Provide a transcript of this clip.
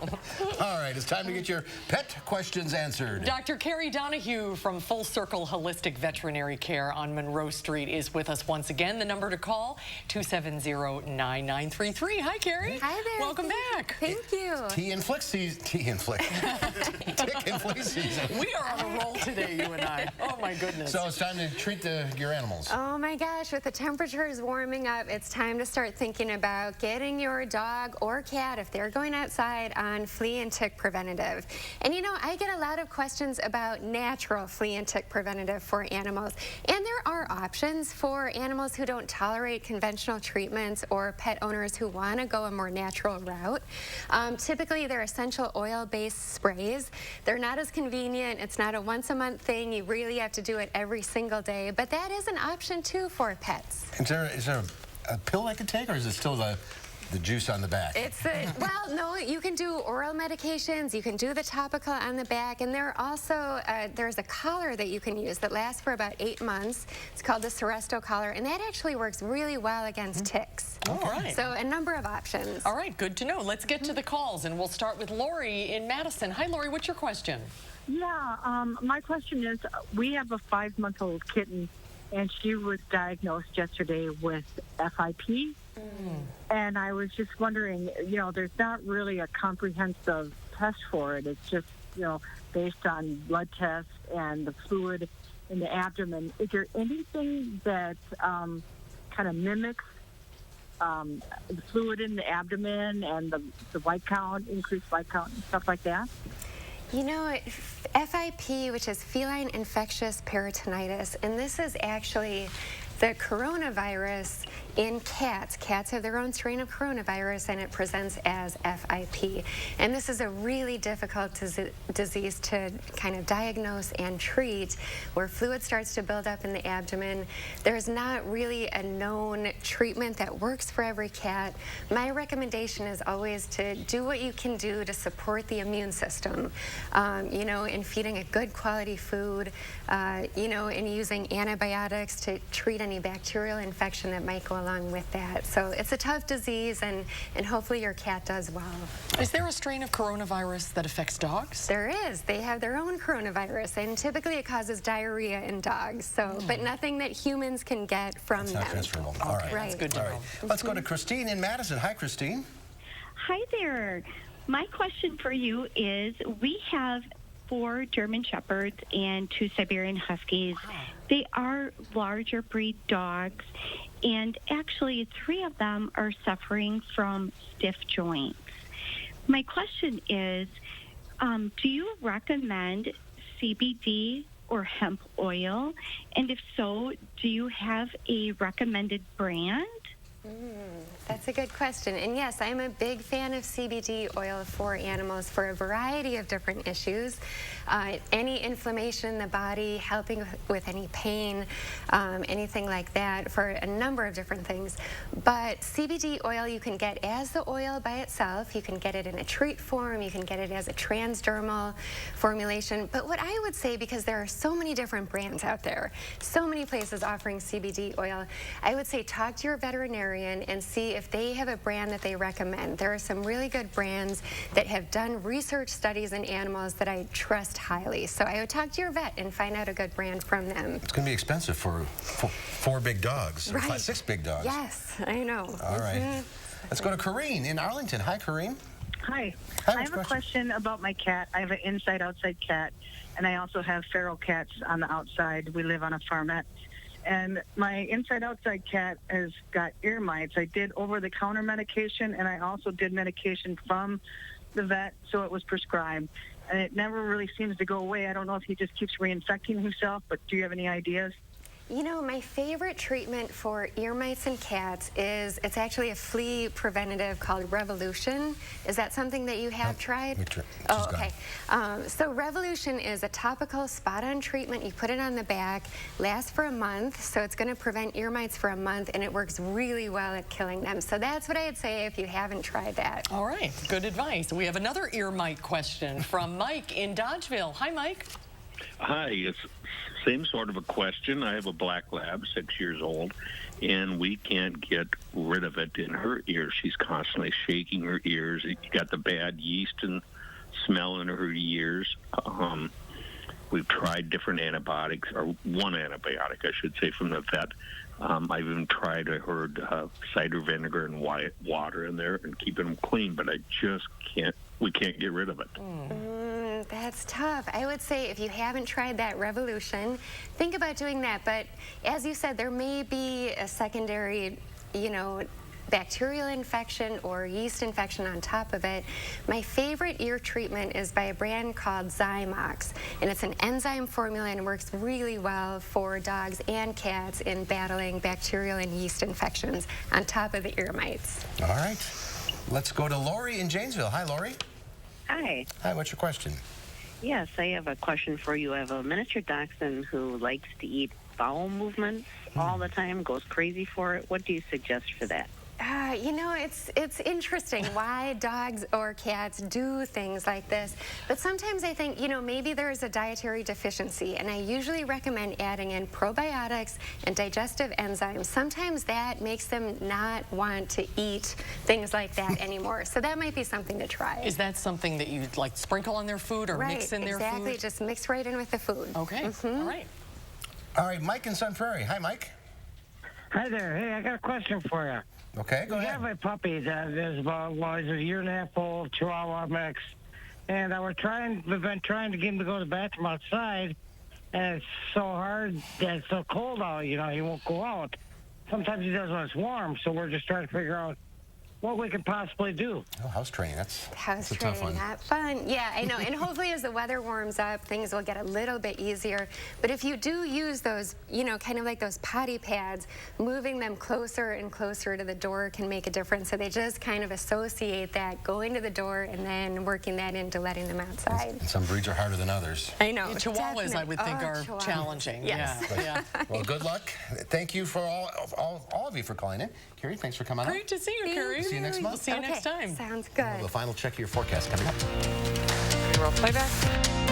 All right, it's time to get your pet questions answered. Dr. Carrie Donahue from Circle Holistic Veterinary Care on Monroe Street is with us once again. The number to call, 270-9933. Hi, Carrie. Hi there. Welcome back. Thank you. Tick and flea season. We are on a roll today, you and I. Oh, my goodness. So it's time to treat your animals. Oh my gosh, with the temperatures warming up, it's time to start thinking about getting your dog or cat, if they're going outside, on flea and tick preventative. And you know, I get a lot of questions about natural flea and tick preventative for animals. And there are options for animals who don't tolerate conventional treatments or pet owners who want to go a more natural route. Typically, they're essential oil-based sprays. They're not as convenient. It's not a once-a-month thing. You really have to do it every single day. But that is an option, too, for pets. Is there a pill I could take, or is it still the juice on the back? Well, no, you can do oral medications, you can do the topical on the back, and there are also, there's a collar that you can use that lasts for about 8 months. It's called the Seresto collar, and that actually works really well against ticks. All right. So a number of options. All right, good to know. Let's get to the calls, and we'll start with Lori in Madison. Hi, Lori, what's your question? Yeah, my question is, we have a 5-month-old kitten, and she was diagnosed yesterday with FIP. And I was just wondering, you know, there's not really a comprehensive test for it. It's just, you know, based on blood tests and the fluid in the abdomen. Is there anything that kind of mimics the fluid in the abdomen and the white count, increased white count and stuff like that? You know, FIP, which is feline infectious peritonitis, and this is actually the coronavirus in cats. Cats have their own strain of coronavirus, and it presents as FIP. And this is a really difficult disease to kind of diagnose and treat, where fluid starts to build up in the abdomen. There's not really a known treatment that works for every cat. My recommendation is always to do what you can do to support the immune system, you know, in feeding a good quality food, you know, in using antibiotics to treat any bacterial infection that might go along with that. So it's a tough disease, and hopefully your cat does well. Is there a strain of coronavirus that affects dogs? There is. They have their own coronavirus, and typically it causes diarrhea in dogs. So, but nothing that humans can get from them. It's not transferable. All right. Right. That's good to know. Let's go to Christine in Madison. Hi, Christine. Hi there. My question for you is, we have 4 German Shepherds and 2 Siberian Huskies. They are larger breed dogs, and actually 3 of them are suffering from stiff joints. My question is, do you recommend CBD or hemp oil? And if so, do you have a recommended brand? That's a good question. And yes, I'm a big fan of CBD oil for animals for a variety of different issues. Any inflammation in the body, helping with any pain, anything like that, for a number of different things. But CBD oil you can get as the oil by itself. You can get it in a treat form. You can get it as a transdermal formulation. But what I would say, because there are so many different brands out there, so many places offering CBD oil, I would say talk to your veterinarian and see if they have a brand that they recommend. There are some really good brands that have done research studies in animals that I trust highly. So I would talk to your vet and find out a good brand from them. It's going to be expensive for 4 big dogs, or Right. 6 big dogs. Yes, I know. All right. Let's go to Corrine in Arlington. Hi, Corrine. Hi. Hi, I have a question about my cat. I have an inside-outside cat, and I also have feral cats on the outside. We live on a farmette. And my inside-outside cat has got ear mites. I did over-the-counter medication, and I also did medication from the vet, so it was prescribed. And it never really seems to go away. I don't know if he just keeps reinfecting himself, but do you have any ideas? You know, my favorite treatment for ear mites in cats is, it's actually a flea preventative called Revolution. Is that something that you have tried? Oh, okay. So Revolution is a topical spot-on treatment. You put it on the back, lasts for a month, so it's going to prevent ear mites for a month, and it works really well at killing them. So that's what I'd say if you haven't tried that. All right, good advice. We have another ear mite question from Mike in Dodgeville. Hi, Mike. Hi, it's same sort of a question. I have a black lab, 6 years old, and we can't get rid of it in her ears. She's constantly shaking her ears. You got the bad yeast and smell in her ears. We've tried different antibiotics, or one antibiotic, I should say, from the vet. I've even tried, I heard, cider vinegar and water in there and keeping them clean, but I just can't, we can't get rid of it. That's tough. I would say if you haven't tried that Revolution, think about doing that. But as you said, there may be a secondary, bacterial infection or yeast infection on top of it. My favorite ear treatment is by a brand called Zymox, and it's an enzyme formula and works really well for dogs and cats in battling bacterial and yeast infections on top of the ear mites. All right. Let's go to Lori in Janesville. Hi, Lori. Hi. Hi, what's your question? Yes, I have a question for you. I have a miniature dachshund who likes to eat bowel movements all the time, goes crazy for it. What do you suggest for that? It's interesting why dogs or cats do things like this. But sometimes I think, maybe there's a dietary deficiency, and I usually recommend adding in probiotics and digestive enzymes. Sometimes that makes them not want to eat things like that anymore. So that might be something to try. Is that something that you like sprinkle on their food or mix in their food? Exactly, just mix right in with the food. Okay, all right. All right, Mike in Sun Prairie. Hi, Mike. Hi there. Hey, I got a question for you. Okay, go I ahead. have a puppy that is about, he's a year and a half old, Chihuahua mix, and we've been trying to get him to go to the bathroom outside, and it's so hard that it's so cold out, he won't go out. Sometimes he does when it's warm, so we're just trying to figure out what we could possibly do. Oh, house training. That's House a tough training, one. not fun. Yeah, I know. And hopefully as the weather warms up, things will get a little bit easier. But if you do use those, kind of like those potty pads, moving them closer and closer to the door can make a difference. So they just kind of associate that going to the door and then working that into letting them outside. And some breeds are harder than others. I know. Chihuahuas, I would think, are Chihuahuas. challenging. Yes. Yeah. Well, good luck. Thank you for all of you for calling in. Carrie, thanks for coming Great to see you, Carrie. See you next month. We'll see you next time. Sounds good. The final check of your forecast coming up. Roll playback.